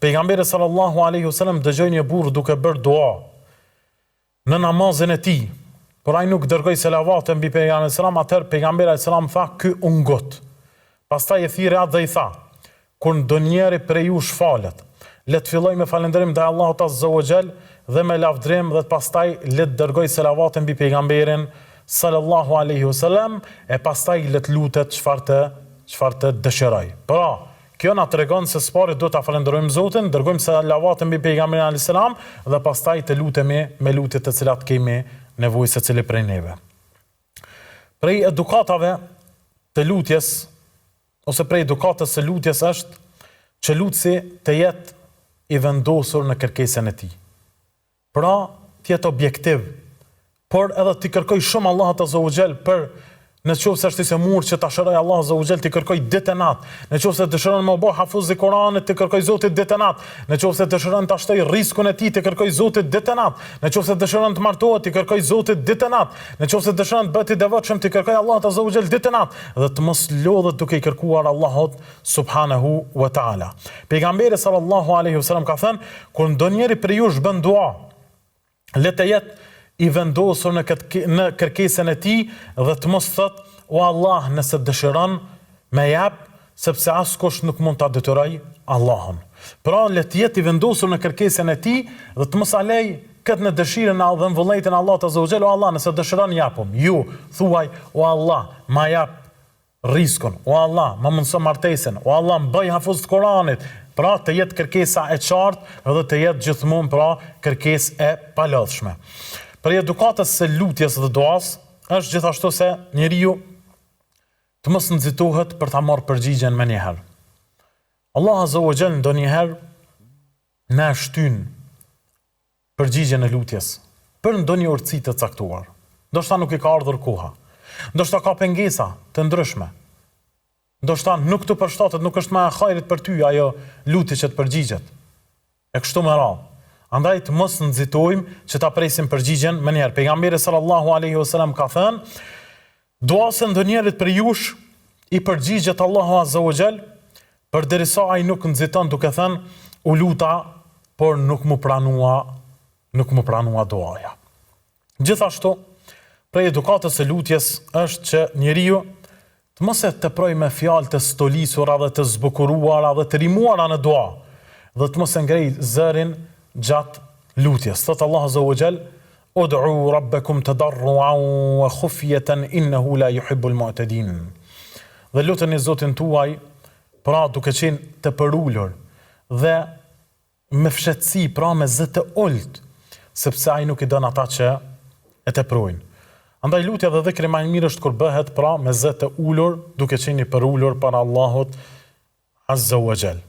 Pejgamberi sallallahu alaihi wasallam dëgjoi një burr duke bërë dua në namazin e tij. Por ai nuk dërgoi selavate mbi pejgamberin sallallahu alaihi wasallam, atëherë pejgamberi sallallahu alaihi wasallam tha, ky u ngot. Pastaj e thirrë atë dhe i tha, kur ndonjëri prej jush falet, le të filloj me falënderim ndaj Allahut azza wa xal dhe me lavdrim dhe pastaj le të dërgoj selavate mbi pejgamberin sallallahu alaihi wasallam e pastaj le të lutet çfarë të dëshiroj. Pra, kjo na tregon se s'pari do ta falenderojmë Zotin, dërgojmë selavate mbi pejgamberin alayhis salam dhe pastaj të lutemi me lutjet të cilat kemi nevojë secili prej neve. Prej edukatave të lutjes ose prej edukatës së lutjes është që lutësi të jetë i vendosur në kërkesën e tij. Pra, të jetë objektiv, por edhe të kërkoj shumë Allahut azza wa xal për nëse është i semur që ta shëroj Allah azza wa xal të kërkoj ditë e natë, nëse dëshiron më bëj hafiz i Kuranit të kërkoj Zotit ditë e natë, nëse dëshiron të shtoj rrezikun e tij të kërkoj Zotit ditë e natë, nëse dëshiron të martohet të kërkoj Zotit ditë e natë, nëse dëshiron të bëhet i devotshëm të kërkoj Allahut azza wa xal ditë e natë dhe të mos lodhet duke i kërkuar Allahut subhanahu wa taala. Pejgamberi sallallahu alaihi wasallam ka thënë, kur ndonjëri prej jush bën dua, le të jetë i vendosur në kërkesën e tij dhe të mos thot, o Allah, nëse dëshiron me jap, sepse askush nuk mund ta detyroj Allahun. Pra, le të jetë i vendosur në kërkesën e tij dhe të mos alej këtë në dëshirën dhe në vullnetin e Allahut azza wa xal, o Allah, nëse dëshiron japum. Ju thuaj, o Allah, ma jap rizikun, o Allah, ma mundso martesën, o Allah, më bëj hafiz të Kuranit. Pra, të jetë kërkesa e qartë dhe të jetë gjithmonë pra kërkesë e palodhshme. Për edukatës së lutjes dhe duas është gjithashtu se njeriu të mos nxitohet për ta marrë përgjigjen më njëherë. Allah azza wa xal ndonjëherë na shtyn përgjigjen e lutjes për ndonjë urtësi të caktuar. Ndoshta nuk i ka ardhur koha. Ndoshta ka pengesa të ndryshme. Ndoshta nuk të përshtatet, nuk është më e hajrit për ty ajo lutje që të përgjigjet. E kështu me radhë. Andaj të mos nxitojmë që ta presim përgjigjen më njëherë. Pejgamberi sallallahu alaihi wasallam ka thënë, duasë ndonjërit për jush i përgjigjet Allahu azza wa xal, përderisa ai nuk nxiton duke thënë, u luta, por nuk mu pranua duaja. Gjithashtu, prej edukatës së lutjes është që njeriu të mos e teproj me fjalë të stolisura dhe të zbukuruara dhe të rimuara në dua, dhe të mos e ngrej zërin gjatë lutjes. Thot Allah azza wa xal, ud'u rabbakum tadarruan wa khufyatan innahu la yuhibbul mu'tadin. Dhe luteni Zotin tuaj, pra duke qenë të përulur dhe me fshetësi, pra me zë të ulët, sepse ai nuk i don ata që e teprojnë. Andaj lutja dhe dhikri më i mirë është kur bëhet pra me zë të ulur, duke qenë i përulur para Allahut azza wa xal.